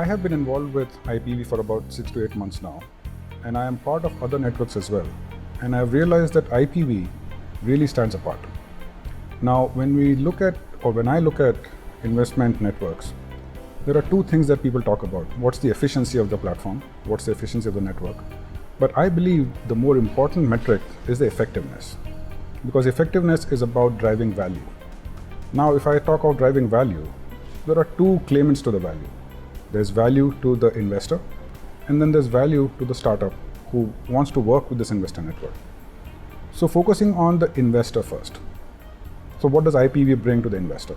have been involved with IPV for about 6 to 8 months now, and I am part of other networks as well. And I've realized that IPV really stands apart. Now, when I look at investment networks, there are two things that people talk about. What's the efficiency of the platform? What's the efficiency of the network? But I believe the more important metric is the effectiveness, because effectiveness is about driving value. Now, if I talk about driving value, there are two claimants to the value. There's value to the investor, and then there's value to the startup who wants to work with this investor network. So focusing on the investor first. So what does IPV bring to the investor?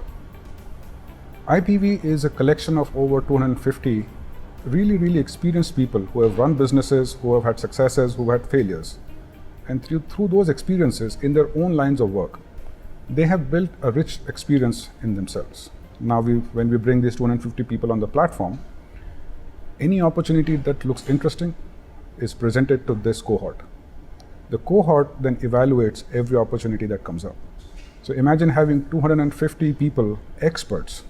IPV is a collection of over 250 really experienced people who have run businesses, who have had successes, who have had failures. And through those experiences in their own lines of work, they have built a rich experience in themselves. Now, when we bring these 250 people on the platform, any opportunity that looks interesting is presented to this cohort. The cohort then evaluates every opportunity that comes up. So imagine having 250 people, experts,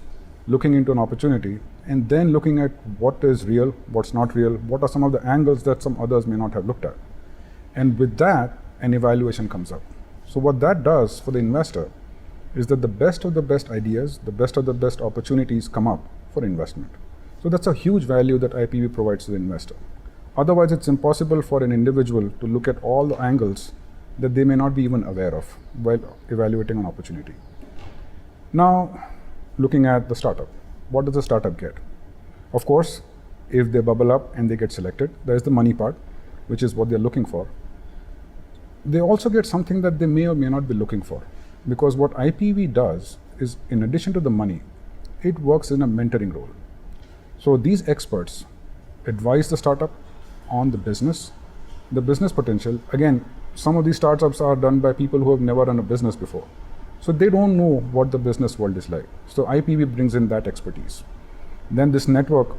looking into an opportunity and then looking at what is real, what's not real, what are some of the angles that some others may not have looked at. And with that, an evaluation comes up. So what that does for the investor is that the best of the best ideas, the best of the best opportunities come up for investment. So that's a huge value that IPV provides to the investor. Otherwise, it's impossible for an individual to look at all the angles that they may not be even aware of while evaluating an opportunity. Now, looking at the startup, what does the startup get? Of course, if they bubble up and they get selected, there's the money part, which is what they're looking for. They also get something that they may or may not be looking for, because what IPV does is, in addition to the money, it works in a mentoring role. So these experts advise the startup on the business potential. Again, some of these startups are done by people who have never run a business before. So they don't know what the business world is like. So IPV brings in that expertise. Then this network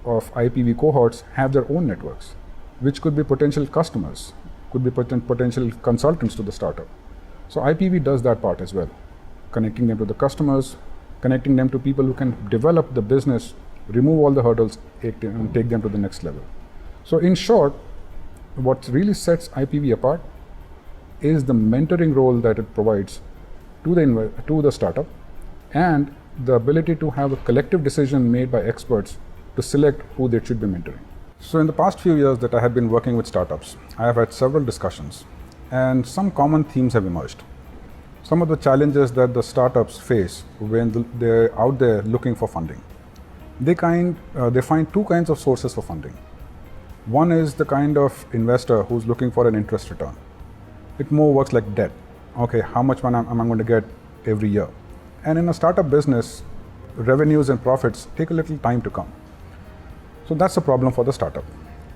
of IPV cohorts have their own networks, which could be potential customers, could be potential consultants to the startup. So IPV does that part as well, connecting them to the customers, connecting them to people who can develop the business, remove all the hurdles, and take them to the next level. So in short, what really sets IPV apart is the mentoring role that it provides to the startup, and the ability to have a collective decision made by experts to select who they should be mentoring. So in the past few years that I have been working with startups, I have had several discussions, and some common themes have emerged. Some of the challenges that the startups face when they're out there looking for funding. They find two kinds of sources for funding. One is the kind of investor who's looking for an interest return. It more works like debt. Okay, how much money am I going to get every year? And in a startup business, revenues and profits take a little time to come. So that's a problem for the startup.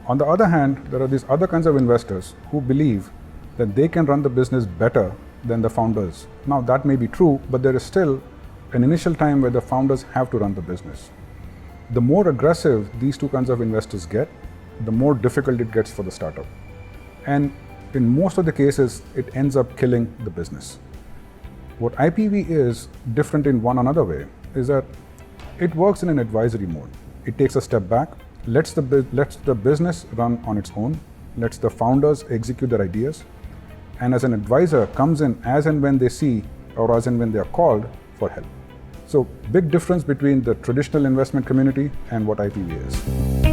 On the other hand, there are these other kinds of investors who believe that they can run the business better than the founders. Now, that may be true, but there is still an initial time where the founders have to run the business. The more aggressive these two kinds of investors get, the more difficult it gets for the startup. And in most of the cases, it ends up killing the business. What IPV is different in one another way is that it works in an advisory mode. It takes a step back, lets the business run on its own, lets the founders execute their ideas, and as an advisor comes in as and when they see or as and when they are called for help. So big difference between the traditional investment community and what IPV is.